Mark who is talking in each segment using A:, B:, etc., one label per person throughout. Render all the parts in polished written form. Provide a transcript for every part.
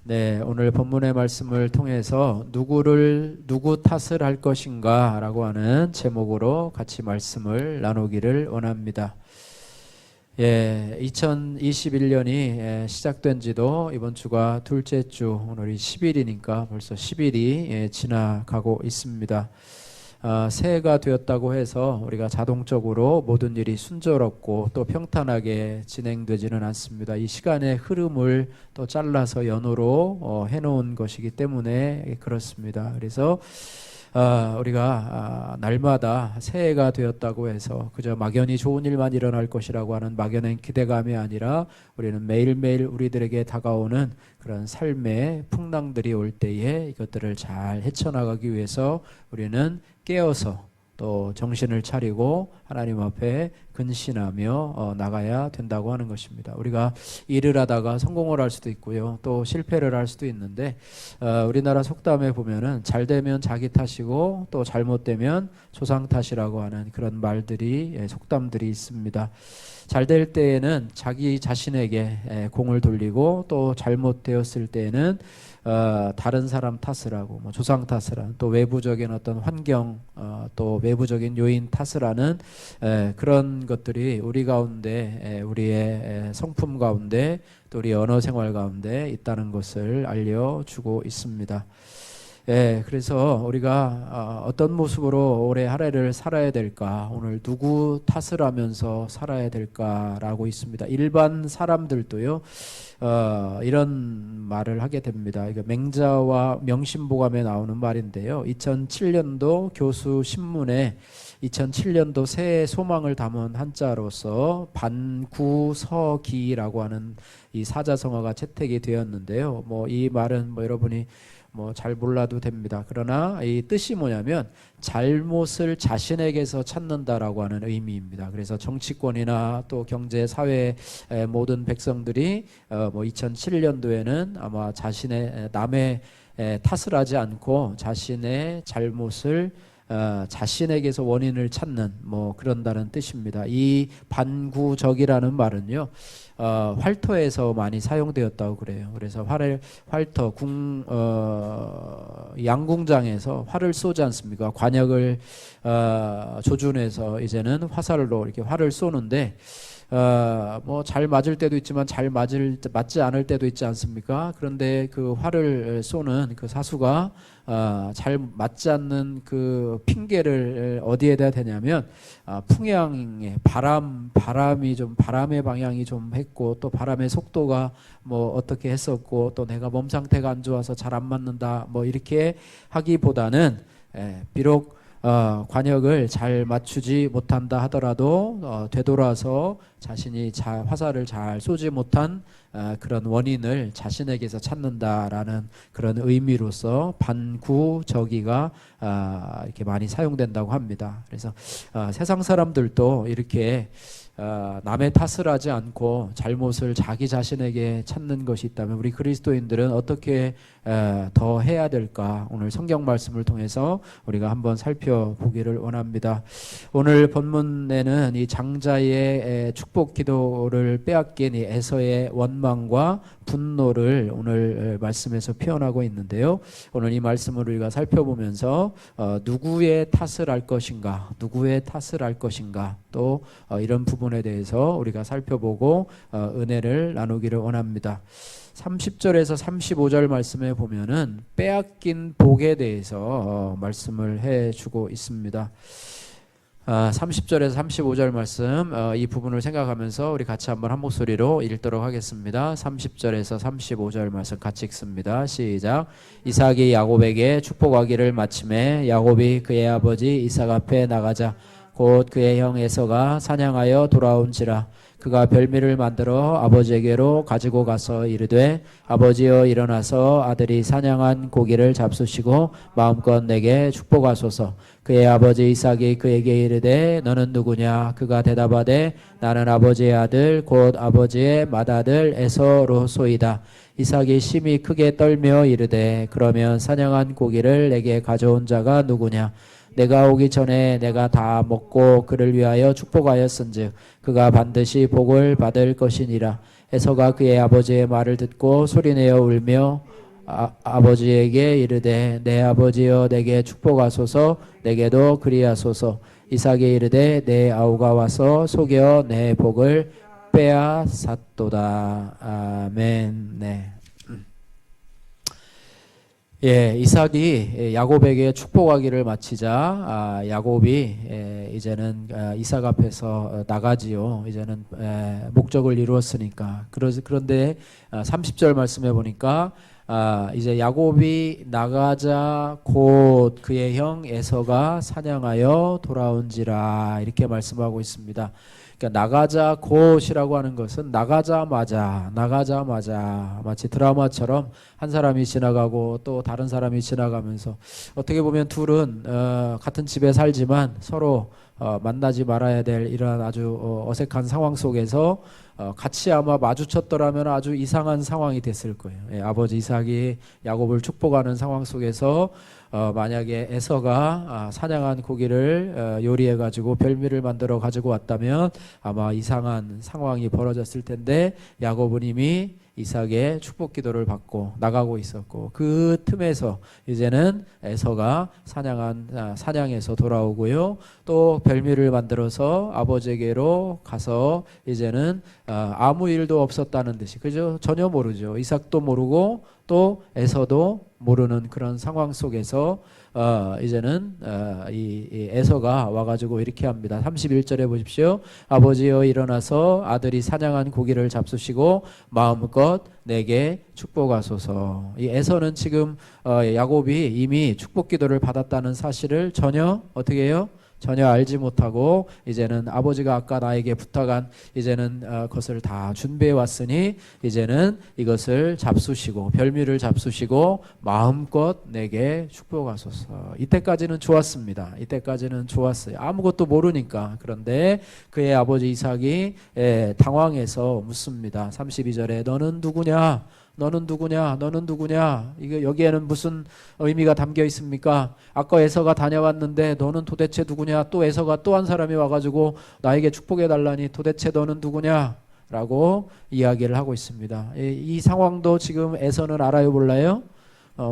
A: 네, 오늘 본문의 말씀을 통해서 누구 탓을 할 것인가 라고 하는 제목으로 같이 말씀을 나누기를 원합니다. 2021년이 시작된 지도 이번 주가 둘째 주, 오늘이 10일이니까 벌써 10일이 지나가고 있습니다. 새해가 되었다고 해서 우리가 자동적으로 모든 일이 순조롭고 또 평탄하게 진행되지는 않습니다. 이 시간의 흐름을 또 잘라서 연호로 해놓은 것이기 때문에 그렇습니다. 그래서 우리가 날마다 새해가 되었다고 해서 그저 막연히 좋은 일만 일어날 것이라고 하는 막연한 기대감이 아니라 우리는 매일매일 우리들에게 다가오는 그런 삶의 풍랑들이 올 때에 이것들을 잘 헤쳐나가기 위해서 우리는 깨어서 또 정신을 차리고 하나님 앞에 근신하며 나가야 된다고 하는 것입니다. 우리가 일을 하다가 성공을 할 수도 있고요, 또 실패를 할 수도 있는데 우리나라 속담에 보면은 잘 되면 자기 탓이고 또 잘못되면 조상 탓이라고 하는 그런 말들이 속담들이 있습니다. 잘 될 때에는 자기 자신에게 공을 돌리고 또 잘못되었을 때에는 다른 사람 탓을 하고 조상 탓을 하는, 또 외부적인 어떤 환경, 또 외부적인 요인 탓을 하는 그런 것들이 우리 가운데, 우리의 성품 가운데, 또 우리 언어 생활 가운데 있다는 것을 알려주고 있습니다. 그래서 우리가 어떤 모습으로 올해 한 해를 살아야 될까, 오늘 누구 탓을 하면서 살아야 될까라고 있습니다. 일반 사람들도요, 이런 말을 하게 됩니다. 이거 맹자와 명심보감에 나오는 말인데요. 2007년도 교수 신문에 2007년도 새해 소망을 담은 한자로서 반구서기라고 하는 이 사자성어가 채택이 되었는데요. 이 말은 여러분이 잘 몰라도 됩니다. 그러나 이 뜻이 뭐냐면 잘못을 자신에게서 찾는다라고 하는 의미입니다. 그래서 정치권이나 또 경제, 사회 모든 백성들이 2007년도에는 아마 남의 탓을 하지 않고 자신의 잘못을 자신에게서 원인을 찾는 그런다는 뜻입니다. 이 반구적이라는 말은요, 활터에서 많이 사용되었다고 그래요. 그래서 활터 양궁장에서 활을 쏘지 않습니까? 관역을 조준해서 이제는 화살로 이렇게 활을 쏘는데 잘 맞을 때도 있지만 맞지 않을 때도 있지 않습니까? 그런데 그 활을 쏘는 그 사수가 잘 맞지 않는 그 핑계를 어디에다 대냐면 풍향에 바람의 방향이 좀 했고, 또 바람의 속도가 어떻게 했었고, 또 내가 몸 상태가 안 좋아서 잘 안 맞는다 이렇게 하기보다는 비록 관역을 잘 맞추지 못한다 하더라도 되돌아서 자신이 화살을 잘 쏘지 못한 그런 원인을 자신에게서 찾는다라는 그런 의미로서 반구적이가 이렇게 많이 사용된다고 합니다. 그래서 세상 사람들도 이렇게 남의 탓을 하지 않고 잘못을 자기 자신에게 찾는 것이 있다면 우리 그리스도인들은 어떻게 더 해야 될까? 오늘 성경 말씀을 통해서 우리가 한번 살펴보기를 원합니다. 오늘 본문에는 이 장자의 축복 기도를 빼앗긴 이 에서의 원망과 분노를 오늘 말씀에서 표현하고 있는데요. 오늘 이 말씀을 우리가 살펴보면서 누구의 탓을 할 것인가, 또 이런 부분에 대해서 우리가 살펴보고 은혜를 나누기를 원합니다. 30절에서 35절 말씀에 보면은 빼앗긴 복에 대해서 말씀을 해주고 있습니다. 30절에서 35절 말씀, 이 부분을 생각하면서 우리 같이 한번 한 목소리로 읽도록 하겠습니다. 30절에서 35절 말씀 같이 읽습니다. 시작. 이삭이 야곱에게 축복하기를 마침에 야곱이 그의 아버지 이삭 앞에 나가자 곧 그의 형 에서가 사냥하여 돌아온지라. 그가 별미를 만들어 아버지에게로 가지고 가서 이르되 아버지여 일어나서 아들이 사냥한 고기를 잡수시고 마음껏 내게 축복하소서. 그의 아버지 이삭이 그에게 이르되 너는 누구냐? 그가 대답하되 나는 아버지의 아들 곧 아버지의 맏아들 에서로소이다. 이삭이 심히 크게 떨며 이르되 그러면 사냥한 고기를 내게 가져온 자가 누구냐? 내가 오기 전에 내가 다 먹고 그를 위하여 축복하였은즉 그가 반드시 복을 받을 것이니라. 에서가 그의 아버지의 말을 듣고 소리내어 울며 아버지에게 이르되 내 아버지여 내게 축복하소서 내게도 그리하소서. 이삭이 이르되 내 아우가 와서 속여 내 복을 빼앗았도다. 아멘. 네. 예, 이삭이 야곱에게 축복하기를 마치자 야곱이 이제는 이삭 앞에서 나가지요. 이제는 목적을 이루었으니까. 그런데 30절 말씀해 보니까 이제 야곱이 나가자 곧 그의 형 에서가 사냥하여 돌아온지라 이렇게 말씀하고 있습니다. 그러니까 나가자 곧이라고 하는 것은 나가자마자 마치 드라마처럼 한 사람이 지나가고 또 다른 사람이 지나가면서 어떻게 보면 둘은 같은 집에 살지만 서로 만나지 말아야 될 이런 아주 어색한 상황 속에서 같이 아마 마주쳤더라면 아주 이상한 상황이 됐을 거예요. 예, 아버지 이삭이 야곱을 축복하는 상황 속에서 만약에 에서가 사냥한 고기를 요리해 가지고 별미를 만들어 가지고 왔다면 아마 이상한 상황이 벌어졌을 텐데 야곱은 이미 이삭의 축복 기도를 받고 나가고 있었고 그 틈에서 이제는 에서가 사냥에서 돌아오고요. 또 별미를 만들어서 아버지에게로 가서 이제는 아무 일도 없었다는 듯이 그죠? 전혀 모르죠. 이삭도 모르고 또 에서도 모르는 그런 상황 속에서 이제는 이 에서가 와가지고 이렇게 합니다. 31절에 보십시오. 아버지여 일어나서 아들이 사냥한 고기를 잡수시고 마음껏 내게 축복하소서. 이 에서는 지금 야곱이 이미 축복 기도를 받았다는 사실을 전혀 어떻게 해요? 전혀 알지 못하고 이제는 아버지가 아까 나에게 부탁한 이제는 것을 다 준비해 왔으니 이제는 이것을 잡수시고 별미를 잡수시고 마음껏 내게 축복하소서. 이때까지는 좋았습니다. 이때까지는 좋았어요. 아무것도 모르니까. 그런데 그의 아버지 이삭이 당황해서 묻습니다. 32절에 너는 누구냐? 너는 누구냐? 너는 누구냐? 이거 여기에는 무슨 의미가 담겨 있습니까? 아까 에서가 다녀왔는데 너는 도대체 누구냐? 또 에서가 또 한 사람이 와가지고 나에게 축복해 달라니 도대체 너는 누구냐? 라고 이야기를 하고 있습니다. 이 상황도 지금 에서는 알아요, 몰라요?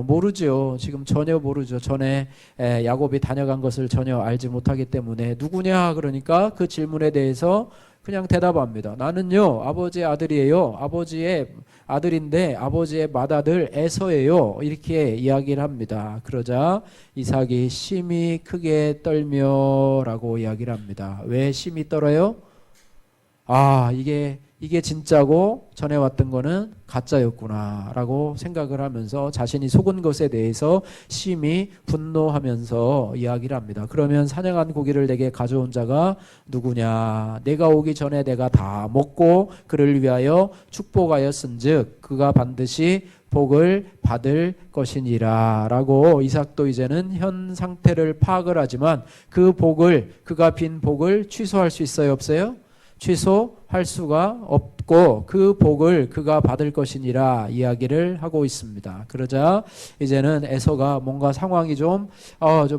A: 모르죠. 지금 전혀 모르죠. 전에 야곱이 다녀간 것을 전혀 알지 못하기 때문에 누구냐? 그러니까 그 질문에 대해서 그냥 대답합니다. 나는요 아버지의 아들이에요. 아버지의 아들인데 아버지의 맏아들 에서예요. 이렇게 이야기를 합니다. 그러자 이삭이 심히 크게 떨며라고 이야기를 합니다. 왜 심히 떨어요? 이게 진짜고 전에 왔던 거는 가짜였구나 라고 생각을 하면서 자신이 속은 것에 대해서 심히 분노하면서 이야기를 합니다. 그러면 사냥한 고기를 내게 가져온 자가 누구냐? 내가 오기 전에 내가 다 먹고 그를 위하여 축복하였은즉 그가 반드시 복을 받을 것이니라 라고 이삭도 이제는 현 상태를 파악을 하지만 그 복을 그가 빈 복을 취소할 수 있어요, 없어요? 취소할 수가 없고 그 복을 그가 받을 것이니라 이야기를 하고 있습니다. 그러자 이제는 에서가 뭔가 상황이 좀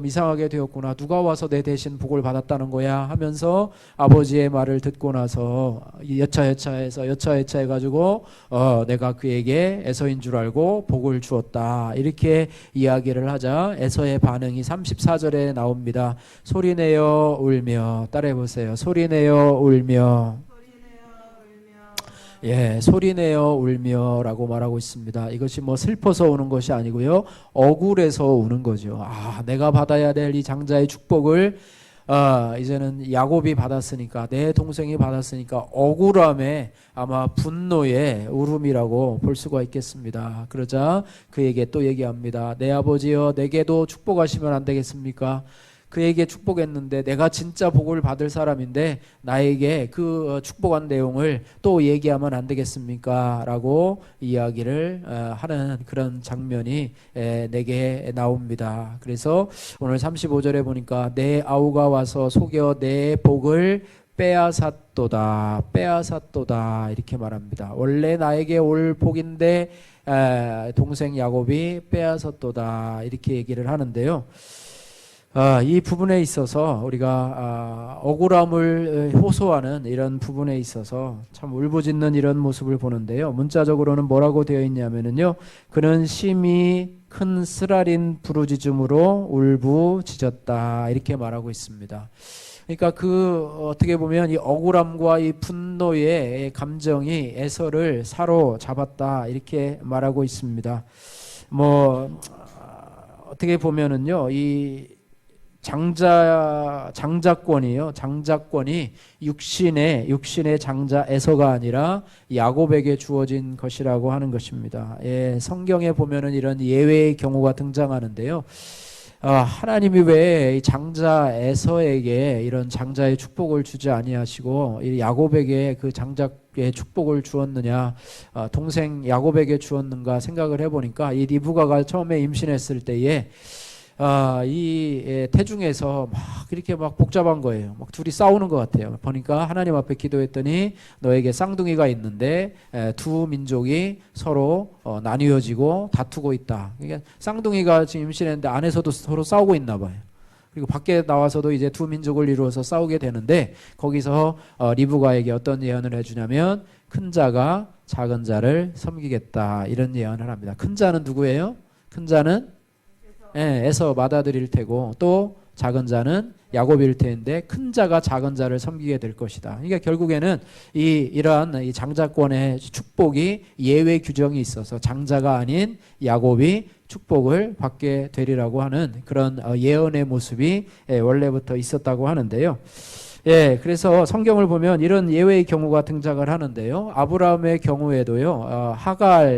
A: 이상하게 되었구나. 누가 와서 내 대신 복을 받았다는 거야 하면서 아버지의 말을 듣고 나서 여차해가지고 내가 그에게 에서인 줄 알고 복을 주었다. 이렇게 이야기를 하자 에서의 반응이 34절에 나옵니다. 소리내어 울며 따라해보세요. 소리내어 울며 예, 소리내어 울며라고 말하고 있습니다. 이것이 뭐 슬퍼서 우는 것이 아니고요. 억울해서 우는 거죠. 내가 받아야 될 이 장자의 축복을 이제는 야곱이 받았으니까 내 동생이 받았으니까 억울함에 아마 분노의 울음이라고 볼 수가 있겠습니다. 그러자 그에게 또 얘기합니다. 내 아버지여 내게도 축복하시면 안 되겠습니까? 그에게 축복했는데 내가 진짜 복을 받을 사람인데 나에게 그 축복한 내용을 또 얘기하면 안 되겠습니까? 라고 이야기를 하는 그런 장면이 내게 나옵니다. 그래서 오늘 35절에 보니까 내 아우가 와서 속여 내 복을 빼앗았도다 이렇게 말합니다. 원래 나에게 올 복인데 동생 야곱이 빼앗았도다 이렇게 얘기를 하는데요. 이 부분에 있어서 우리가 억울함을 호소하는 이런 부분에 있어서 참 울부짖는 이런 모습을 보는데요. 문자적으로는 뭐라고 되어 있냐면요. 그는 심히 큰 쓰라린 부르짖음으로 울부짖었다 이렇게 말하고 있습니다. 그러니까 어떻게 보면 이 억울함과 이 분노의 감정이 에서를 사로잡았다 이렇게 말하고 있습니다. 어떻게 보면은요, 이 장자권이요. 장자권이 육신의 장자 에서가 아니라 야곱에게 주어진 것이라고 하는 것입니다. 예, 성경에 보면은 이런 예외의 경우가 등장하는데요. 하나님이 왜 장자 에서에게 이런 장자의 축복을 주지 아니하시고 이 야곱에게 그 장자의 축복을 주었느냐, 동생 야곱에게 주었는가 생각을 해보니까 이 리브가가 처음에 임신했을 때에 이 태중에서 막 이렇게 막 복잡한 거예요. 막 둘이 싸우는 것 같아요. 보니까 하나님 앞에 기도했더니 너에게 쌍둥이가 있는데 두 민족이 서로 나뉘어지고 다투고 있다. 그러니까 쌍둥이가 지금 임신했는데 안에서도 서로 싸우고 있나 봐요. 그리고 밖에 나와서도 이제 두 민족을 이루어서 싸우게 되는데 거기서 리브가에게 어떤 예언을 해주냐면 큰 자가 작은 자를 섬기겠다 이런 예언을 합니다. 큰 자는 누구예요? 큰 자는 에서 맏아들일 테고 또 작은 자는 야곱일 텐데 큰 자가 작은 자를 섬기게 될 것이다. 그러니까 결국에는 이러한 이 장자권의 축복이 예외 규정이 있어서 장자가 아닌 야곱이 축복을 받게 되리라고 하는 그런 예언의 모습이 원래부터 있었다고 하는데요. 예, 그래서 성경을 보면 이런 예외의 경우가 등장을 하는데요. 아브라함의 경우에도요,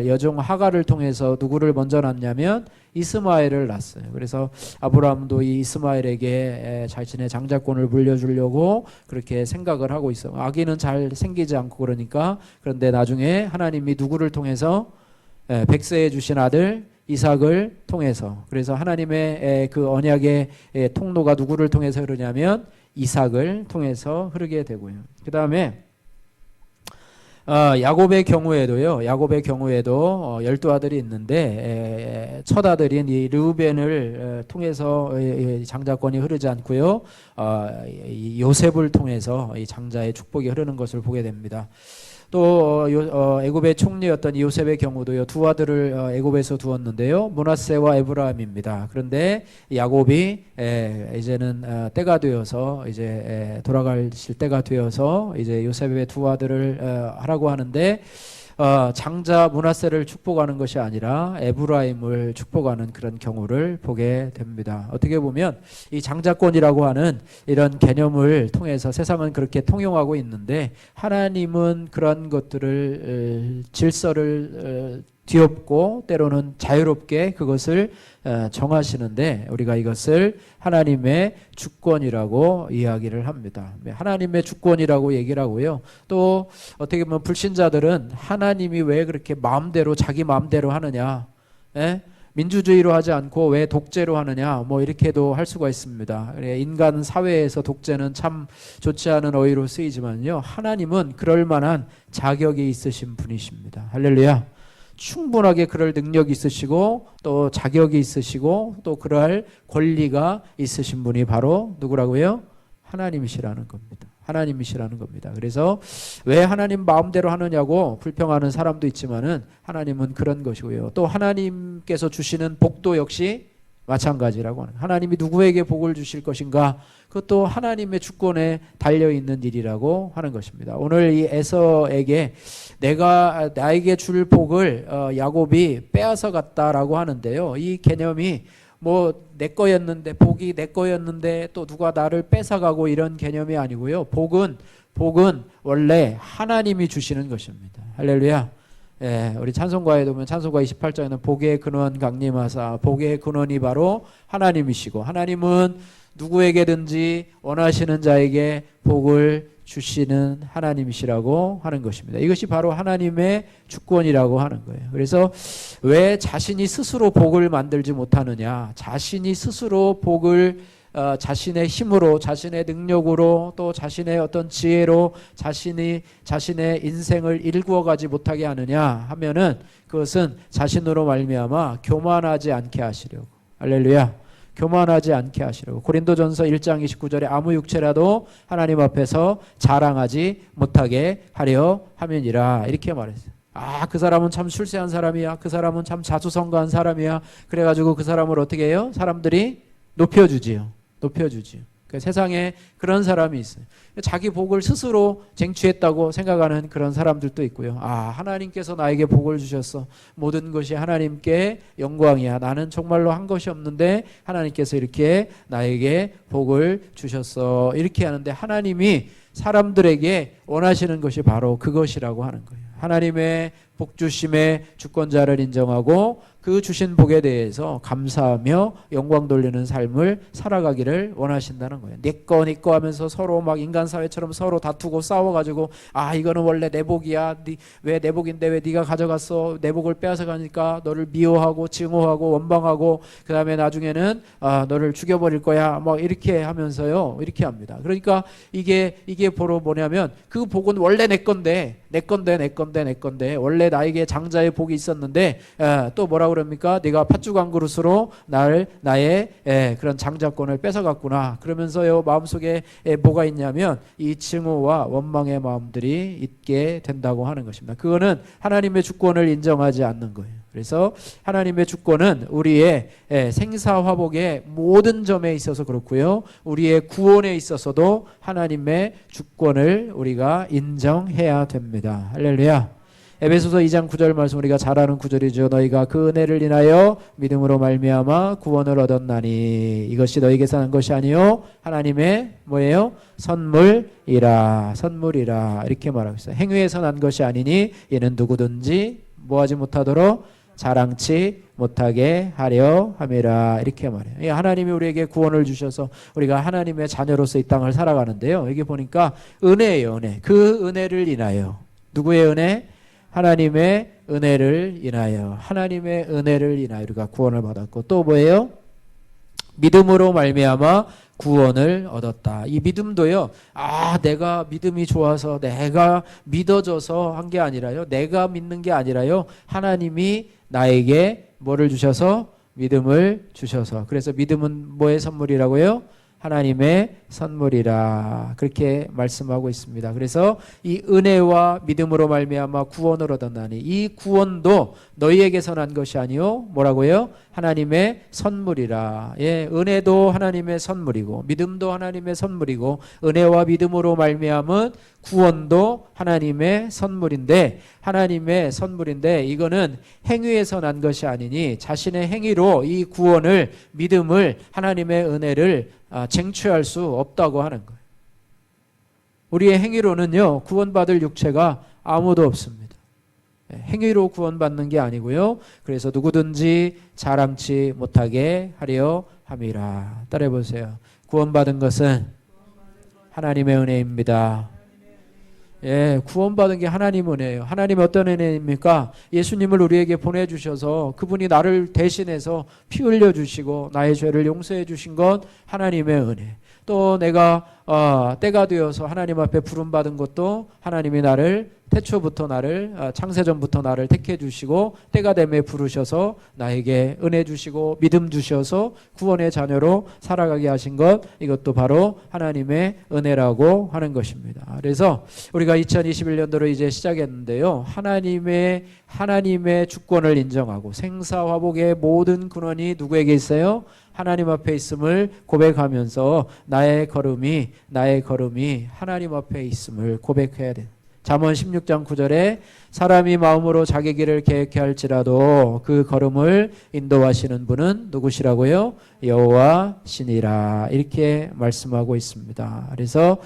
A: 여종 하갈을 통해서 누구를 먼저 낳냐면 이스마엘을 낳았어요. 그래서 아브라함도 이 이스마엘에게 자신의 장자권을 물려주려고 그렇게 생각을 하고 있어요. 아기는 잘 생기지 않고 그런데 나중에 하나님이 누구를 통해서 백세해 주신 아들 이삭을 통해서, 그래서 하나님의 그 언약의 통로가 누구를 통해서 흐르냐면 이삭을 통해서 흐르게 되고요. 그 다음에 야곱의 경우에도 12아들이 있는데 첫 아들인 이 르우벤을 통해서 장자권이 흐르지 않고요. 요셉을 통해서 이 장자의 축복이 흐르는 것을 보게 됩니다. 또 애굽의 총리였던 요셉의 경우도요, 두 아들을 애굽에서 두었는데요, 므낫세와 에브라임입니다. 그런데 야곱이 이제는 때가 되어서 이제 돌아가실 때가 되어서 이제 요셉의 두 아들을 하라고 하는데 장자 므낫세를 축복하는 것이 아니라 에브라임을 축복하는 그런 경우를 보게 됩니다. 어떻게 보면 이 장자권이라고 하는 이런 개념을 통해서 세상은 그렇게 통용하고 있는데 하나님은 그런 것들을 질서를 뒤엎고 때로는 자유롭게 그것을 정하시는데 우리가 이것을 하나님의 주권이라고 이야기를 합니다. 하나님의 주권이라고 얘기를 하고요. 또 어떻게 보면 불신자들은 하나님이 왜 그렇게 자기 마음대로 하느냐, 민주주의로 하지 않고 왜 독재로 하느냐, 이렇게도 할 수가 있습니다. 인간 사회에서 독재는 참 좋지 않은 어휘로 쓰이지만요, 하나님은 그럴 만한 자격이 있으신 분이십니다. 할렐루야. 충분하게 그럴 능력이 있으시고 또 자격이 있으시고 또 그럴 권리가 있으신 분이 바로 누구라고요? 하나님이시라는 겁니다. 하나님이시라는 겁니다. 그래서 왜 하나님 마음대로 하느냐고 불평하는 사람도 있지만은 하나님은 그런 것이고요. 또 하나님께서 주시는 복도 역시 마찬가지라고 하는, 하나님이 누구에게 복을 주실 것인가, 그것도 하나님의 주권에 달려있는 일이라고 하는 것입니다. 오늘 이 에서에게 나에게 줄 복을 야곱이 빼앗아 갔다라고 하는데요, 이 개념이 내 거였는데, 복이 내 거였는데 또 누가 나를 뺏어가고 이런 개념이 아니고요, 복은 원래 하나님이 주시는 것입니다. 할렐루야. 우리 찬송가에 보면 찬송가 28장에는 복의 근원 강림하사, 복의 근원이 바로 하나님이시고 하나님은 누구에게든지 원하시는 자에게 복을 주시는 하나님이시라고 하는 것입니다. 이것이 바로 하나님의 주권이라고 하는 거예요. 그래서 왜 자신이 스스로 복을 만들지 못하느냐, 자신이 스스로 복을 자신의 힘으로, 자신의 능력으로, 또 자신의 어떤 지혜로 자신의 인생을 일구어가지 못하게 하느냐 하면은 그것은 자신으로 말미암아 교만하지 않게 하시려고. 할렐루야. 교만하지 않게 하시라고. 고린도전서 1장 29절에 아무 육체라도 하나님 앞에서 자랑하지 못하게 하려 함이니라 이렇게 말했어요. 그 사람은 참 출세한 사람이야. 그 사람은 참 자수성가한 사람이야. 그래가지고 그 사람을 어떻게 해요? 사람들이 높여주지요. 세상에 그런 사람이 있어요. 자기 복을 스스로 쟁취했다고 생각하는 그런 사람들도 있고요. 하나님께서 나에게 복을 주셨어. 모든 것이 하나님께 영광이야. 나는 정말로 한 것이 없는데 하나님께서 이렇게 나에게 복을 주셨어. 이렇게 하는데 하나님이 사람들에게 원하시는 것이 바로 그것이라고 하는 거예요. 하나님의 복 주심의 주권자를 인정하고 그 주신 복에 대해서 감사하며 영광 돌리는 삶을 살아가기를 원하신다는 거예요. 내 거 하면서 서로 막 인간 사회처럼 서로 다투고 싸워가지고 이거는 원래 내 복이야. 왜 내 복인데 왜 네가 가져갔어? 내 복을 빼앗아 가니까 너를 미워하고 증오하고 원망하고 그 다음에 나중에는 너를 죽여버릴 거야. 막 이렇게 하면서요. 이렇게 합니다. 그러니까 이게 바로 뭐냐면 그 복은 원래 내 건데 원래 나에게 장자의 복이 있었는데 또 뭐라 그럽니까? 네가 팥죽 한 그릇으로 나의 그런 장자권을 뺏어갔구나. 그러면서요 마음속에 뭐가 있냐면 이 증오와 원망의 마음들이 있게 된다고 하는 것입니다. 그거는 하나님의 주권을 인정하지 않는 거예요. 그래서 하나님의 주권은 우리의 생사화복의 모든 점에 있어서 그렇고요. 우리의 구원에 있어서도 하나님의 주권을 우리가 인정해야 됩니다. 할렐루야. 에베소서 2장 9절 말씀 우리가 잘 아는 구절이죠. 너희가 그 은혜를 인하여 믿음으로 말미암아 구원을 얻었나니 이것이 너희에게서 난 것이 아니요 하나님의 뭐예요? 선물이라 이렇게 말하고 있어요. 행위에서 난 것이 아니니 이는 누구든지 뭐하지 못하도록 자랑치 못하게 하려 함이라 이렇게 말해요. 하나님이 우리에게 구원을 주셔서 우리가 하나님의 자녀로서 이 땅을 살아가는데요. 여기 보니까 은혜예요. 은혜. 그 은혜를 인하여 누구의 은혜? 하나님의 은혜를 인하여 우리가 구원을 받았고 또 뭐예요? 믿음으로 말미암아 구원을 얻었다. 이 믿음도요. 내가 믿음이 좋아서 내가 믿어져서 한 게 아니라요. 내가 믿는 게 아니라요. 하나님이 나에게 뭐를 주셔서? 믿음을 주셔서. 그래서 믿음은 뭐의 선물이라고요? 하나님의 선물이라 그렇게 말씀하고 있습니다. 그래서 이 은혜와 믿음으로 말미암아 구원을 얻었나니 이 구원도 너희에게서 난 것이 아니요 뭐라고요? 하나님의 선물이라. 은혜도 하나님의 선물이고 믿음도 하나님의 선물이고 은혜와 믿음으로 말미암은 구원도 하나님의 선물인데 이거는 행위에서 난 것이 아니니 자신의 행위로 이 구원을 믿음을 하나님의 은혜를 쟁취할 수 없다고 하는 거예요. 우리의 행위로는요 구원받을 육체가 아무도 없습니다. 행위로 구원받는 게 아니고요. 그래서 누구든지 자랑치 못하게 하려 함이라. 따라해 보세요. 구원받은 것은 하나님의 은혜입니다. 구원받은 게 하나님 은혜예요. 하나님 어떤 은혜입니까? 예수님을 우리에게 보내주셔서 그분이 나를 대신해서 피 흘려주시고 나의 죄를 용서해 주신 건 하나님의 은혜. 또 내가 때가 되어서 하나님 앞에 부름받은 것도 하나님이 나를 태초부터 창세전부터 나를 택해 주시고 때가 되매 부르셔서 나에게 은혜 주시고 믿음 주셔서 구원의 자녀로 살아가게 하신 것, 이것도 바로 하나님의 은혜라고 하는 것입니다. 그래서 우리가 2021년도로 이제 시작했는데요. 하나님의 주권을 인정하고 생사화복의 모든 근원이 누구에게 있어요? 하나님 앞에 있음을 고백하면서 나의 걸음이 하나님 앞에 있음을 고백해야 돼. 잠언 16장 9절에 사람이 마음으로 자기 길을 계획해 할지라도 그 걸음을 인도하시는 분은 누구시라고요? 여호와시니라. 이렇게 말씀하고 있습니다. 그래서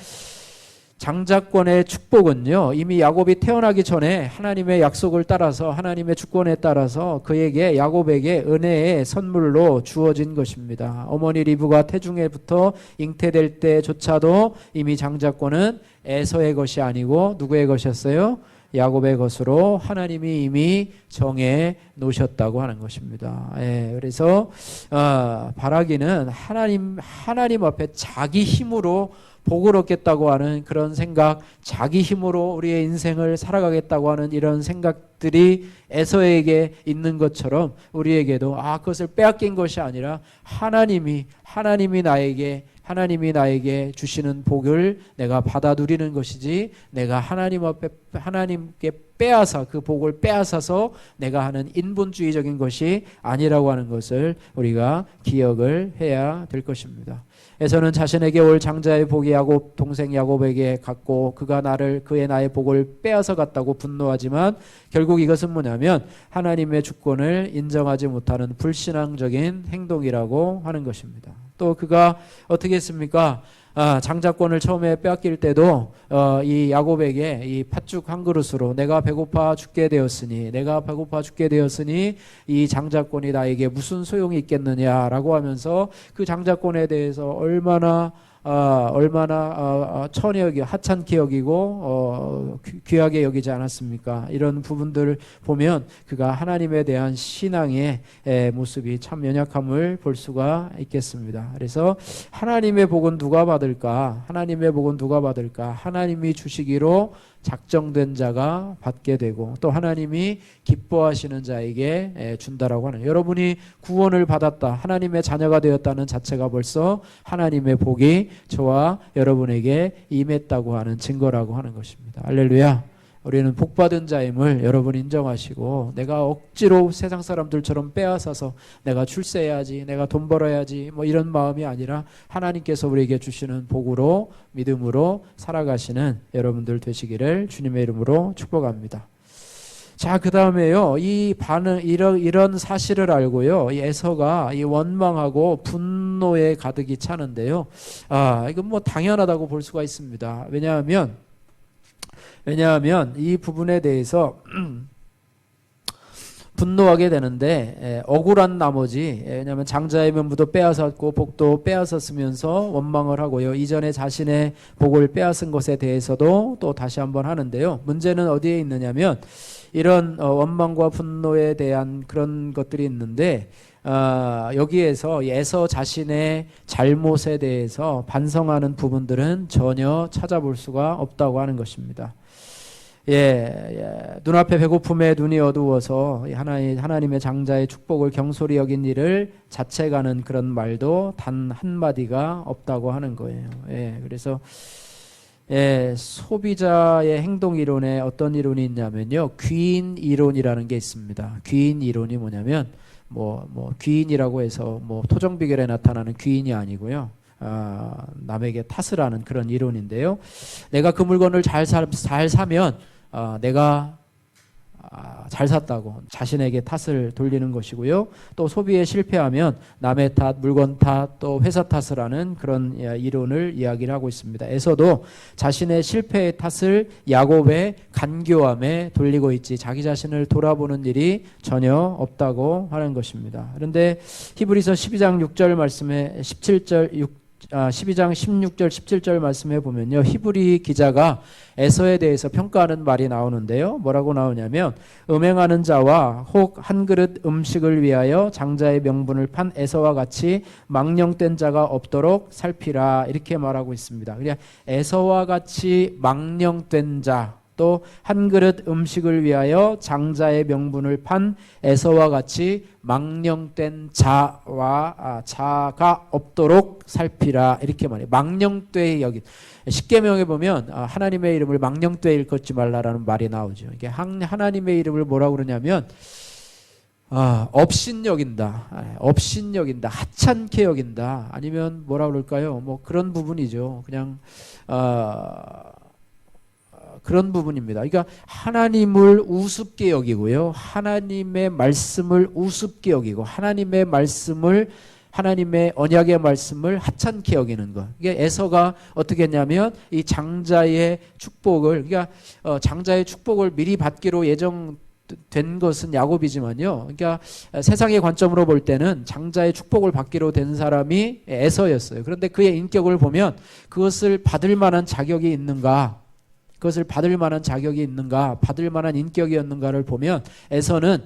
A: 장자권의 축복은요, 이미 야곱이 태어나기 전에 하나님의 약속을 따라서 하나님의 주권에 따라서 야곱에게 은혜의 선물로 주어진 것입니다. 어머니 리브가 태중에부터 잉태될 때조차도 이미 장자권은 에서의 것이 아니고 누구의 것이었어요? 야곱의 것으로 하나님이 이미 정해 놓으셨다고 하는 것입니다. 예, 그래서 바라기는 하나님 앞에 자기 힘으로 복을 얻겠다고 하는 그런 생각, 자기 힘으로 우리의 인생을 살아가겠다고 하는 이런 생각들이 에서에게 있는 것처럼 우리에게도 그것을 빼앗긴 것이 아니라 하나님이 나에게 주시는 복을 내가 받아 누리는 것이지, 내가 하나님께 빼앗아 그 복을 빼앗아서 내가 하는 인본주의적인 것이 아니라고 하는 것을 우리가 기억을 해야 될 것입니다. 에서는 자신에게 올 장자의 복이 동생 야곱에게 갔고 그의 나의 복을 빼앗아 갔다고 분노하지만 결국 이것은 뭐냐면 하나님의 주권을 인정하지 못하는 불신앙적인 행동이라고 하는 것입니다. 또 그가 어떻게 했습니까? 장자권을 처음에 빼앗길 때도 이 야곱에게 이 팥죽 한 그릇으로 내가 배고파 죽게 되었으니 이 장자권이 나에게 무슨 소용이 있겠느냐라고 하면서 그 장자권에 대해서 얼마나 하찮게 여기고 귀하게 여기지 않았습니까? 이런 부분들을 보면 그가 하나님에 대한 신앙의 모습이 참 연약함을 볼 수가 있겠습니다. 그래서 하나님의 복은 누가 받을까? 하나님이 주시기로 작정된 자가 받게 되고 또 하나님이 기뻐하시는 자에게 준다라고 하는, 여러분이 구원을 받았다, 하나님의 자녀가 되었다는 자체가 벌써 하나님의 복이 저와 여러분에게 임했다고 하는 증거라고 하는 것입니다. 할렐루야. 우리는 복받은 자임을 여러분 인정하시고, 내가 억지로 세상 사람들처럼 빼앗아서 내가 출세해야지, 내가 돈 벌어야지 이런 마음이 아니라 하나님께서 우리에게 주시는 복으로 믿음으로 살아가시는 여러분들 되시기를 주님의 이름으로 축복합니다. 자, 그 다음에요. 이런 사실을 알고요. 이 에서가 이 원망하고 분노에 가득이 차는데요. 이건 당연하다고 볼 수가 있습니다. 왜냐하면 이 부분에 대해서 분노하게 되는데 억울한 나머지, 왜냐하면 장자의 면부도 빼앗았고 복도 빼앗았으면서 원망을 하고요. 이전에 자신의 복을 빼앗은 것에 대해서도 또 다시 한번 하는데요. 문제는 어디에 있느냐면 이런 원망과 분노에 대한 그런 것들이 있는데 여기에서 에서 자신의 잘못에 대해서 반성하는 부분들은 전혀 찾아볼 수가 없다고 하는 것입니다. 눈앞에 배고픔에 눈이 어두워서 하나님의 장자의 축복을 경솔히 여긴 일을 자책하는 그런 말도 단 한마디가 없다고 하는 거예요. 그래서 소비자의 행동 이론에 어떤 이론이 있냐면요, 귀인 이론이라는 게 있습니다. 귀인 이론이 뭐냐면 귀인이라고 해서 토정 비결에 나타나는 귀인이 아니고요. 남에게 탓을 하는 그런 이론인데요. 내가 그 물건을 잘 사면 내가 잘 샀다고 자신에게 탓을 돌리는 것이고요. 또 소비에 실패하면 남의 탓, 물건 탓, 또 회사 탓을 하는 그런 이론을 이야기를 하고 있습니다. 에서도 자신의 실패의 탓을 야곱의 간교함에 돌리고 있지 자기 자신을 돌아보는 일이 전혀 없다고 하는 것입니다. 그런데 히브리서 12장 6절 말씀에 12장 16절 17절 말씀해 보면요, 히브리 기자가 에서에 대해서 평가하는 말이 나오는데요. 뭐라고 나오냐면 음행하는 자와 혹 한 그릇 음식을 위하여 장자의 명분을 판 에서와 같이 망령된 자가 없도록 살피라, 이렇게 말하고 있습니다. 그냥 에서와 같이 망령된 자, 또 한 그릇 음식을 위하여 장자의 명분을 판 에서와 같이 망령된 자가 없도록 살피라, 이렇게 말해요. 망령되이 여긴, 십계명에 보면 하나님의 이름을 망령되이 일컫지 말라라는 말이 나오죠. 이게 하나님의 이름을 뭐라고 그러냐면 업신여긴다, 하찮게 여긴다, 아니면 뭐라 그럴까요? 그런 부분이죠. 그냥 그런 부분입니다. 그러니까 하나님을 우습게 여기고요, 하나님의 말씀을 우습게 여기고 하나님의 언약의 말씀을 하찮게 여기는 것. 이게 에서가 어떻게 했냐면 이 장자의 축복을, 그러니까 장자의 축복을 미리 받기로 예정된 것은 야곱이지만요, 그러니까 세상의 관점으로 볼 때는 장자의 축복을 받기로 된 사람이 에서였어요. 그런데 그의 인격을 보면 그것을 받을 만한 자격이 있는가? 그것을 받을 만한 자격이 있는가, 받을 만한 인격이었는가를 보면 에서는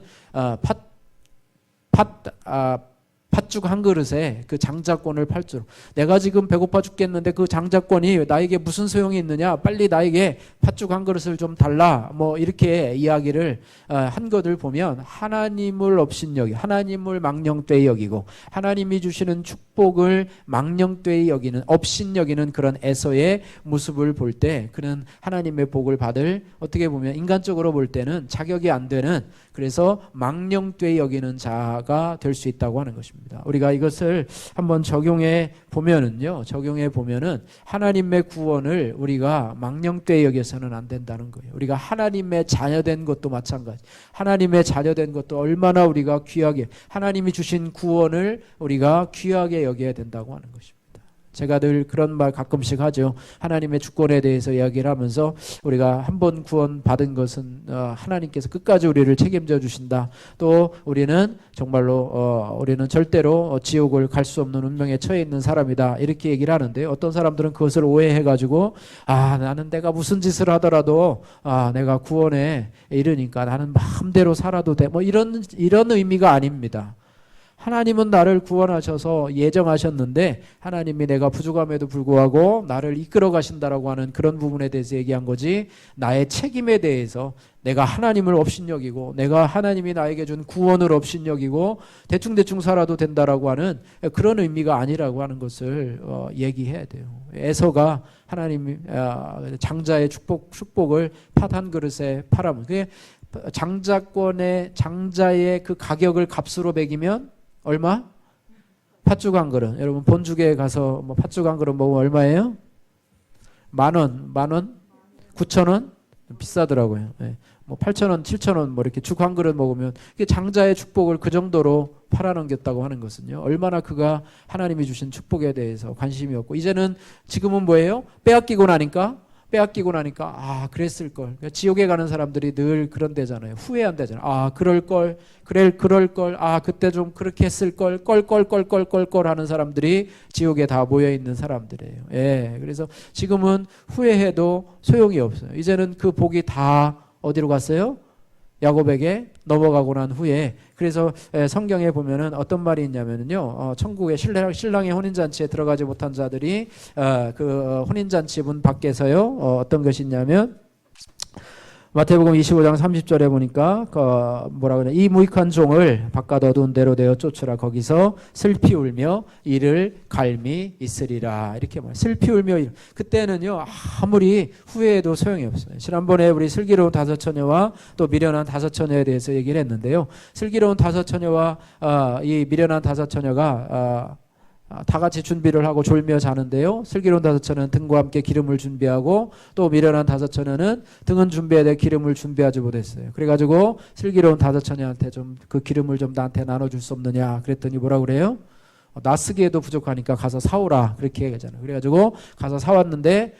A: 팥죽 한 그릇에 그 장자권을 팔도록, 내가 지금 배고파 죽겠는데 그 장자권이 나에게 무슨 소용이 있느냐, 빨리 나에게 팥죽 한 그릇을 좀 달라, 뭐 이렇게 이야기를 한 것을 보면 하나님을 업신여기, 하나님을 망령되이 여기고 하나님이 주시는 축복을 망령되이 여기는, 업신여기는 그런 에서의 모습을 볼 때 그는 하나님의 복을 받을, 어떻게 보면 인간적으로 볼 때는 자격이 안 되는, 그래서 망령되이 여기는 자가 될 수 있다고 하는 것입니다. 우리가 이것을 한번 적용해 보면은요, 적용해 보면은 하나님의 구원을 우리가 망령되이 여겨서는 안 된다는 거예요. 우리가 하나님의 자녀된 것도 마찬가지. 하나님의 자녀된 것도 얼마나 우리가 귀하게, 하나님이 주신 구원을 우리가 귀하게 여겨야 된다고 하는 것입니다. 제가 늘 그런 말 가끔씩 하죠. 하나님의 주권에 대해서 이야기를 하면서 우리가 한번 구원 받은 것은 하나님께서 끝까지 우리를 책임져 주신다. 또 우리는 정말로 우리는 절대로 지옥을 갈 수 없는 운명에 처해 있는 사람이다. 이렇게 얘기를 하는데, 어떤 사람들은 그것을 오해해가지고 나는 내가 무슨 짓을 하더라도 내가 구원에 이르니까 나는 마음대로 살아도 돼. 뭐 이런 의미가 아닙니다. 하나님은 나를 구원하셔서 예정하셨는데 하나님이 내가 부족함에도 불구하고 나를 이끌어 가신다라고 하는 그런 부분에 대해서 얘기한 거지, 나의 책임에 대해서 내가 하나님을 업신여기고 내가 하나님이 나에게 준 구원을 업신여기고 대충대충 살아도 된다라고 하는 그런 의미가 아니라고 하는 것을 얘기해야 돼요. 에서가 하나님 장자의 축복을 팥 한 그릇에 팔아먹은, 그게 장자의 그 가격을 값으로 매기면 얼마? 팥죽 한 그릇. 여러분 본죽에 가서 뭐 팥죽 한 그릇 먹으면 얼마예요? 10,000원, 9,000원? 비싸더라고요. 네. 뭐 8,000원, 7,000원 뭐 이렇게 죽 한 그릇 먹으면, 이게 장자의 축복을 그 정도로 팔아넘겼다고 하는 것은요, 얼마나 그가 하나님이 주신 축복에 대해서 관심이 없고, 이제는 지금은 뭐예요? 빼앗기고 나니까 그랬을걸. 그러니까 지옥에 가는 사람들이 늘 그런 데잖아요. 후회한다잖아요. 그럴걸, 그럴걸, 그때 좀 그렇게 했을걸, 껄 하는 사람들이 지옥에 다 모여있는 사람들이에요. 예, 그래서 지금은 후회해도 소용이 없어요. 이제는 그 복이 다 어디로 갔어요? 야곱에게 넘어가고 난 후에. 그래서 성경에 보면은 어떤 말이 있냐면요, 천국의 신랑의 혼인잔치에 들어가지 못한 자들이 그 혼인잔치 문 밖에서요, 어떤 것이 있냐면 마태복음 25장 30절에 보니까 뭐라 그래, 이 무익한 종을 바깥 어두운 데로 내어 쫓으라, 거기서 슬피 울며 이를 갈미 있으리라, 이렇게 말해요. 슬피 울며 그때는요 아무리 후회해도 소용이 없어요. 지난번에 우리 슬기로운 다섯 처녀와 또 미련한 다섯 처녀에 대해서 얘기를 했는데요, 슬기로운 다섯 처녀와 이 미련한 다섯 처녀가 다 같이 준비를 하고 졸며 자는데요, 슬기로운 다섯 처녀는 등과 함께 기름을 준비하고 또 미련한 다섯 처녀는 등은 준비해야 될 기름을 준비하지 못했어요. 그래가지고 슬기로운 다섯 처녀한테 좀 그 기름을 좀 나한테 나눠줄 수 없느냐 그랬더니 뭐라 그래요? 나 쓰기에도 부족하니까 가서 사오라, 그렇게 얘기하잖아요. 그래가지고 가서 사왔는데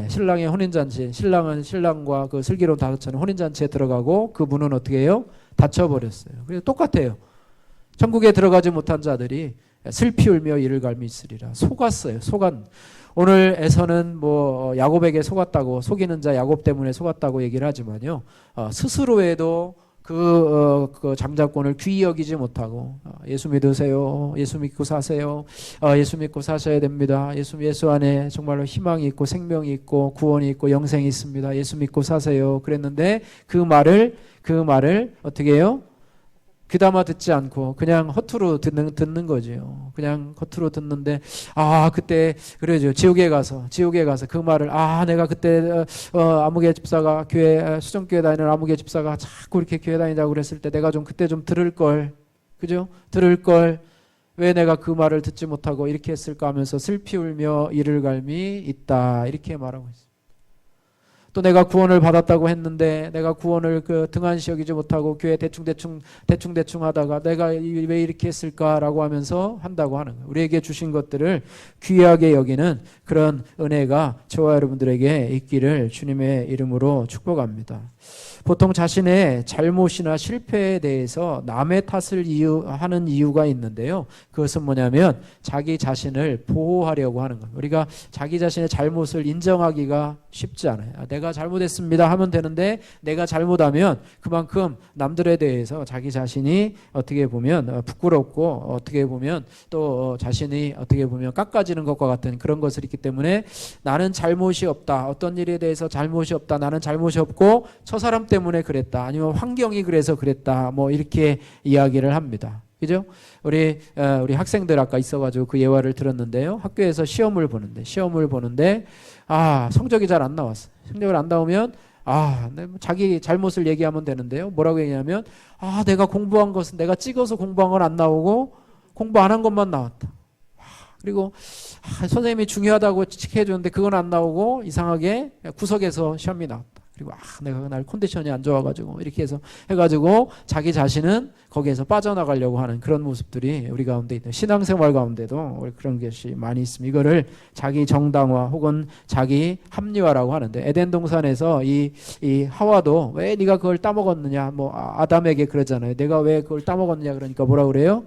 A: 신랑의 혼인잔치, 신랑과 그 슬기로운 다섯 처녀는 혼인잔치에 들어가고 그 문은 어떻게 해요? 닫혀버렸어요. 그래서 똑같아요. 천국에 들어가지 못한 자들이 슬피 울며 이를 갈미 있으리라. 속았어요. 오늘 에서는 뭐 야곱에게 속았다고, 속이는 자 야곱 때문에 속았다고 얘기를 하지만요, 스스로에도 그 장자권을 귀히 여기지 못하고 예수 믿으세요, 예수 믿고 사세요, 예수 믿고 사셔야 됩니다, 예수 안에 정말로 희망이 있고 생명이 있고 구원이 있고 영생이 있습니다, 예수 믿고 사세요, 그랬는데 그 말을 어떻게 해요? 귀담아 듣지 않고 그냥 허투루 듣는 거죠. 그냥 허투루 듣는데 그때 그러죠. 지옥에 가서 그 말을 내가 그때 아무개 집사가 수정교회 다니는 아무개 집사가 자꾸 이렇게 교회 다니자고 그랬을 때 내가 그때 좀 들을 걸, 그죠? 들을 걸, 왜 내가 그 말을 듣지 못하고 이렇게 했을까 하면서 슬피 울며 이를 갈미 있다, 이렇게 말하고 있습니다. 또 내가 구원을 받았다고 했는데 내가 구원을 등한시 여기지 못하고 교회 대충 하다가 내가 왜 이렇게 했을까라고 하면서 한다고 하는 거예요. 우리에게 주신 것들을 귀하게 여기는 그런 은혜가 저와 여러분들에게 있기를 주님의 이름으로 축복합니다. 보통 자신의 잘못이나 실패에 대해서 남의 탓을 하는 이유가 있는데요. 그것은 뭐냐면 자기 자신을 보호하려고 하는 거예요. 우리가 자기 자신의 잘못을 인정하기가 쉽지 않아요. 내가 잘못했습니다 하면 되는데 내가 잘못하면 그만큼 남들에 대해서 자기 자신이 어떻게 보면 부끄럽고 어떻게 보면 또 자신이 어떻게 보면 깎아지는 것과 같은 그런 것을 있기 때문에 나는 잘못이 없다. 어떤 일에 대해서 잘못이 없다. 나는 잘못이 없고 저 사람 때문에 그랬다. 아니면 환경이 그래서 그랬다. 뭐 이렇게 이야기를 합니다. 그죠? 우리 학생들 아까 있어가지고 그 예화를 들었는데요. 학교에서 시험을 보는데 성적이 잘 안 나왔어. 성적을 안 나오면 자기 잘못을 얘기하면 되는데요. 뭐라고 얘기하면 내가 공부한 것은 내가 찍어서 공부한 건 안 나오고 공부 안 한 것만 나왔다. 그리고 선생님이 중요하다고 해줬는데 그건 안 나오고 이상하게 구석에서 시험이 나왔다. 그리고 내가 그날 컨디션이 안 좋아가지고 이렇게 해서 해가지고 자기 자신은 거기에서 빠져나가려고 하는 그런 모습들이 우리 가운데 있다. 신앙생활 가운데도 그런 것이 많이 있습니다. 이거를 자기 정당화 혹은 자기 합리화라고 하는데 에덴 동산에서 이 하와도 왜 네가 그걸 따먹었느냐 아담에게 그러잖아요. 내가 왜 그걸 따먹었느냐 그러니까 뭐라 그래요?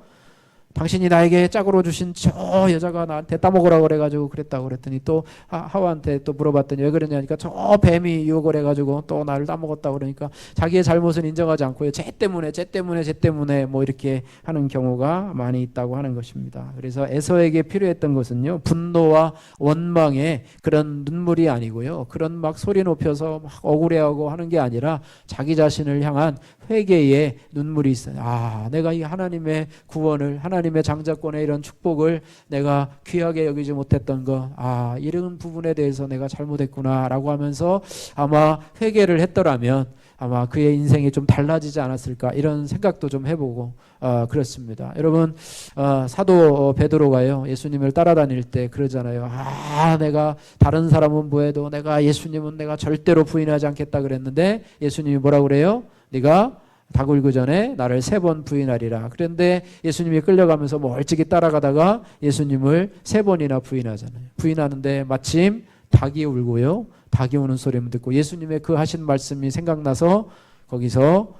A: 당신이 나에게 짝으로 주신 저 여자가 나한테 따먹으라고 그래가지고 그랬다고 그랬더니 또 하와한테 또 물어봤더니 왜 그러냐니까 저 뱀이 유혹을 해가지고 또 나를 따먹었다고 그러니까 자기의 잘못은 인정하지 않고요. 쟤 때문에 뭐 이렇게 하는 경우가 많이 있다고 하는 것입니다. 그래서 에서에게 필요했던 것은요. 분노와 원망의 그런 눈물이 아니고요. 그런 막 소리 높여서 막 억울해하고 하는 게 아니라 자기 자신을 향한 회개의 눈물이 있어요. 내가 이 하나님의 구원을 하나님의 장자권의 이런 축복을 내가 귀하게 여기지 못했던 거 이런 부분에 대해서 내가 잘못했구나 라고 하면서 아마 회개를 했더라면 아마 그의 인생이 좀 달라지지 않았을까 이런 생각도 좀 해보고 그렇습니다. 여러분 사도 베드로가요 예수님을 따라다닐 때 그러잖아요. 내가 다른 사람은 뭐해도 예수님은 내가 절대로 부인하지 않겠다 그랬는데 예수님이 뭐라고 그래요? 네가 닭 울기 전에 나를 3번 부인하리라. 그런데 예수님이 끌려가면서 멀찍이 따라가다가 예수님을 3번이나 부인하잖아요. 부인하는데 마침 닭이 울고요. 닭이 우는 소리만 듣고 예수님의 그 하신 말씀이 생각나서 거기서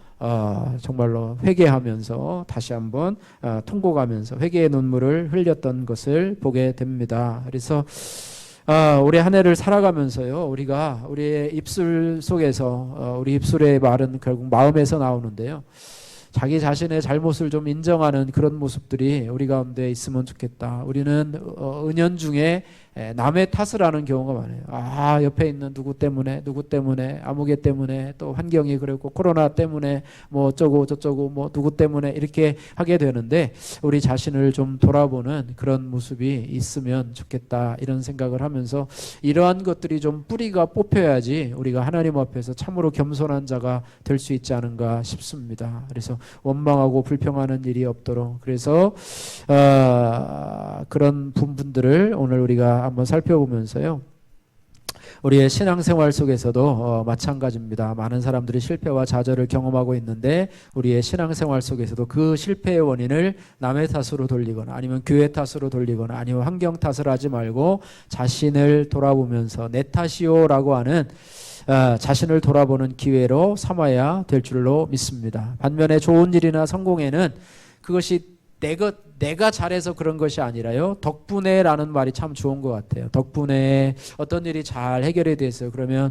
A: 정말로 회개하면서 다시 한번 통곡하면서 회개의 눈물을 흘렸던 것을 보게 됩니다. 그래서 올해 한 해를 살아가면서요, 우리가 우리의 입술 속에서 우리 입술의 말은 결국 마음에서 나오는데요. 자기 자신의 잘못을 좀 인정하는 그런 모습들이 우리 가운데 있으면 좋겠다. 우리는 은연중에 남의 탓을 하는 경우가 많아요. 옆에 있는 누구 때문에 아무개 때문에 또 환경이 그랬고 코로나 때문에 뭐 어쩌고 저쩌고 뭐 누구 때문에 이렇게 하게 되는데 우리 자신을 좀 돌아보는 그런 모습이 있으면 좋겠다 이런 생각을 하면서 이러한 것들이 좀 뿌리가 뽑혀야지 우리가 하나님 앞에서 참으로 겸손한 자가 될 수 있지 않은가 싶습니다. 그래서 원망하고 불평하는 일이 없도록 그래서 그런 부분들을 오늘 우리가 한번 살펴보면서요. 우리의 신앙생활 속에서도 마찬가지입니다. 많은 사람들이 실패와 좌절을 경험하고 있는데 우리의 신앙생활 속에서도 그 실패의 원인을 남의 탓으로 돌리거나 아니면 교회 탓으로 돌리거나 아니면 환경 탓을 하지 말고 자신을 돌아보면서 내 탓이요라고 하는 자신을 돌아보는 기회로 삼아야 될 줄로 믿습니다. 반면에 좋은 일이나 성공에는 그것이 내가 잘해서 그런 것이 아니라요. 덕분에라는 말이 참 좋은 것 같아요. 덕분에 어떤 일이 잘 해결이 됐어요. 그러면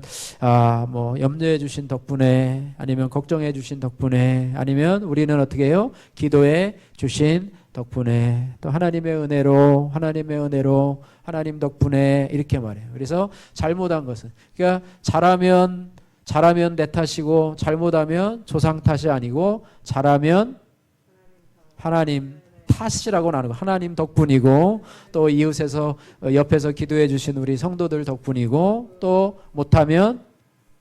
A: 뭐 염려해 주신 덕분에 아니면 걱정해 주신 덕분에 아니면 우리는 어떻게 해요? 기도해 주신 덕분에 또 하나님의 은혜로 하나님 덕분에 이렇게 말해요. 그래서 잘못한 것은 그러니까 잘하면 내 탓이고 잘못하면 조상 탓이 아니고 잘하면 하나님 탓이라고 하는 거 하나님 덕분이고 또 이웃에서 옆에서 기도해 주신 우리 성도들 덕분이고 또 못하면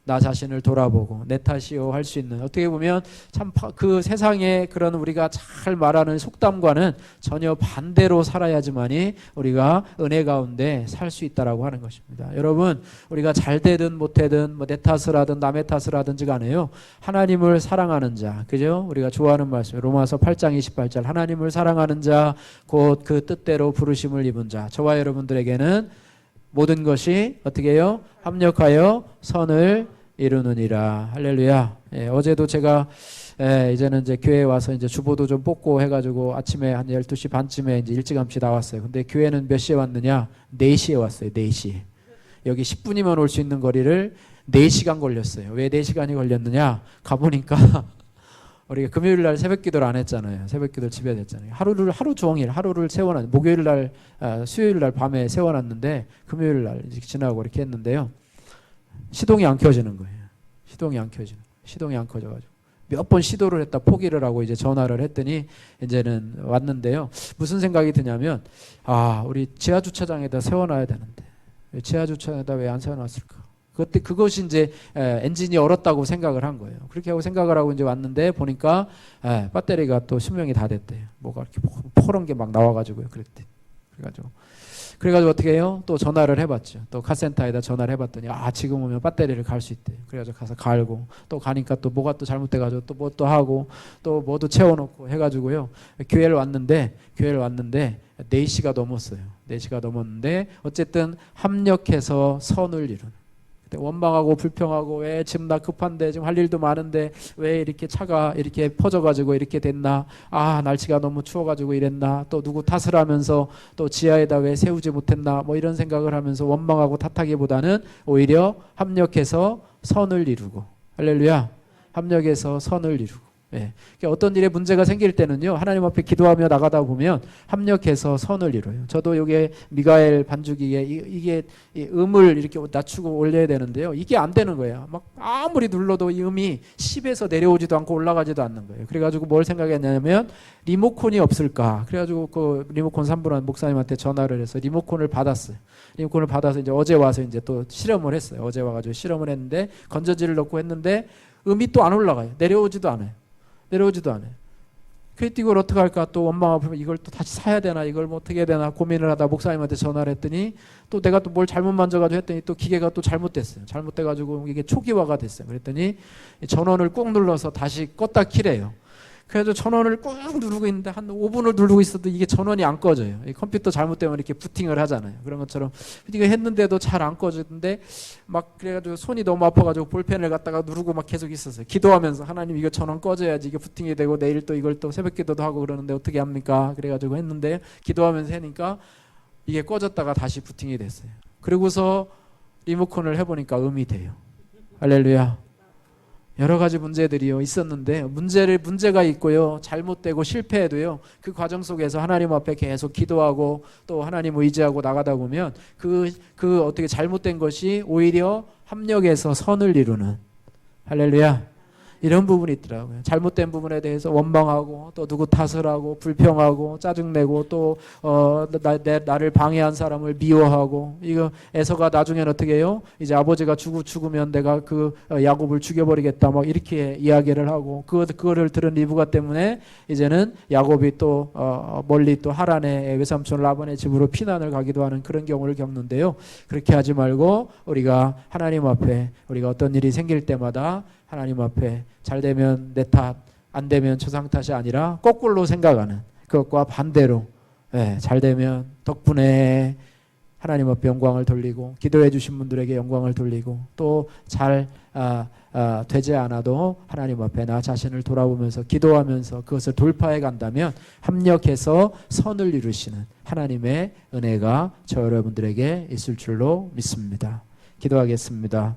A: 나 자신을 돌아보고 내 탓이요 할 수 있는 어떻게 보면 참 그 세상에 그런 우리가 잘 말하는 속담과는 전혀 반대로 살아야지만이 우리가 은혜 가운데 살 수 있다라고 하는 것입니다. 여러분 우리가 잘 되든 못되든 뭐 내 탓을 하든 남의 탓을 하든지 간에요. 하나님을 사랑하는 자 그죠? 우리가 좋아하는 말씀 로마서 8장 28절 하나님을 사랑하는 자 곧 그 뜻대로 부르심을 입은 자 저와 여러분들에게는 모든 것이 어떻게 해요? 합력하여 선을 이루느니라. 할렐루야. 예, 어제도 제가 이제는 이제 교회에 와서 이제 주보도 좀 뽑고 해가지고 아침에 한 12시 반쯤에 이제 일찌감치 나왔어요. 근데 교회는 몇 시에 왔느냐? 4시에 왔어요. 4시. 여기 10분이면 올 수 있는 거리를 4시간 걸렸어요. 왜 4시간이 걸렸느냐? 가보니까 우리가 금요일 날 새벽 기도를 안 했잖아요. 새벽 기도를 집에 했잖아요. 하루 종일 하루를 세워놨. 목요일 날, 수요일 날 밤에 세워놨는데 금요일 날 이렇게 지나고 이렇게 했는데요. 시동이 안 켜지는 거예요. 시동이 안 켜지는 거예요. 시동이 안 켜져가지고 몇 번 시도를 했다 포기를 하고 이제 전화를 했더니 이제는 왔는데요. 무슨 생각이 드냐면 우리 지하 주차장에다 세워놔야 되는데 지하 주차장에다 왜 안 세워놨을까? 그것이 이제 엔진이 얼었다고 생각을 한 거예요. 그렇게 하고 생각을 하고 이제 왔는데 보니까 배터리가 또 수명이 다 됐대요. 뭐가 이렇게 포런 게 막 나와가지고요. 그래가지고 어떻게 해요? 또 전화를 해봤죠. 또 카센터에다 전화를 해봤더니 지금 오면 배터리를 갈 수 있대요. 그래가지고 가서 갈고 또 가니까 또 뭐가 또 잘못돼가지고 또 뭐 또 하고 또 뭐도 채워놓고 해가지고요. 교회를 왔는데 4시가 넘었어요. 4시가 넘었는데 어쨌든 합력해서 선을 이루는. 원망하고 불평하고 왜 지금 나 급한데 지금 할 일도 많은데 왜 이렇게 차가 이렇게 퍼져가지고 이렇게 됐나, 날씨가 너무 추워가지고 이랬나, 또 누구 탓을 하면서 또 지하에다 왜 세우지 못했나, 뭐 이런 생각을 하면서 원망하고 탓하기보다는 오히려 합력해서 선을 이루고. 할렐루야. 합력해서 선을 이루고. 예. 그러니까 어떤 일에 문제가 생길 때는요, 하나님 앞에 기도하며 나가다 보면 합력해서 선을 이뤄요. 저도 이게 미가엘 반주기에 이게 음을 이렇게 낮추고 올려야 되는데요, 이게 안 되는 거예요. 막 아무리 눌러도 이 음이 10에서 내려오지도 않고 올라가지도 않는 거예요. 그래가지고 뭘 생각했냐면 리모컨이 없을까. 그래가지고 그 리모컨 3분한 목사님한테 전화를 해서 리모컨을 받았어요. 리모컨을 받아서 이제 어제 와서 이제 또 실험을 했어요. 어제 와가지고 실험을 했는데 건전지를 넣고 했는데 음이 또 안 올라가요. 내려오지도 않아요. 그랬더니 이걸 어떻게 할까 또 원망하고 이걸 또 다시 사야 되나, 이걸 뭐 어떻게 해야 되나 고민을 하다 목사님한테 전화를 했더니 또 내가 또 뭘 잘못 만져가지고 했더니 또 기계가 또 잘못됐어요. 잘못돼가지고 이게 초기화가 됐어요. 그랬더니 전원을 꾹 눌러서 다시 껐다 키래요. 그래서 전원을 꾹 누르고 있는데 한 5분을 누르고 있어도 이게 전원이 안 꺼져요. 이 컴퓨터 잘못되면 이렇게 부팅을 하잖아요. 그런 것처럼 이거 했는데도 잘 안 꺼지는데 막 그래가지고 손이 너무 아파가지고 볼펜을 갖다가 누르고 막 계속 있었어요. 기도하면서 하나님 이거 전원 꺼져야지 이게 부팅이 되고 내일 또 이걸 또 새벽 기도도 하고 그러는데 어떻게 합니까? 그래가지고 했는데 기도하면서 하니까 이게 꺼졌다가 다시 부팅이 됐어요. 그리고서 리모컨을 해보니까 음이 돼요. 할렐루야. 여러 가지 문제들이요 있었는데 문제가 있고요, 잘못되고 실패해도요, 그 과정 속에서 하나님 앞에 계속 기도하고 또 하나님 의지하고 나가다 보면 그 어떻게 잘못된 것이 오히려 합력해서 선을 이루는. 할렐루야. 이런 부분이 있더라고요. 잘못된 부분에 대해서 원망하고 또 누구 탓을 하고 불평하고 짜증내고 또 나를 방해한 사람을 미워하고, 이거 에서가 나중에는 어떻게 해요? 이제 아버지가 죽으면 내가 그 야곱을 죽여버리겠다 막 이렇게 이야기를 하고, 그거를 들은 리브가 때문에 이제는 야곱이 또 멀리 또 하란의 외삼촌 라반의 집으로 피난을 가기도 하는 그런 경우를 겪는데요. 그렇게 하지 말고 우리가 하나님 앞에 우리가 어떤 일이 생길 때마다 하나님 앞에 잘 되면 내 탓, 안 되면 조상 탓이 아니라 거꾸로 생각하는, 그것과 반대로 잘 되면 덕분에 하나님 앞에 영광을 돌리고, 기도해 주신 분들에게 영광을 돌리고, 또 잘 되지 않아도 하나님 앞에 나 자신을 돌아보면서 기도하면서 그것을 돌파해 간다면 합력해서 선을 이루시는 하나님의 은혜가 저 여러분들에게 있을 줄로 믿습니다. 기도하겠습니다.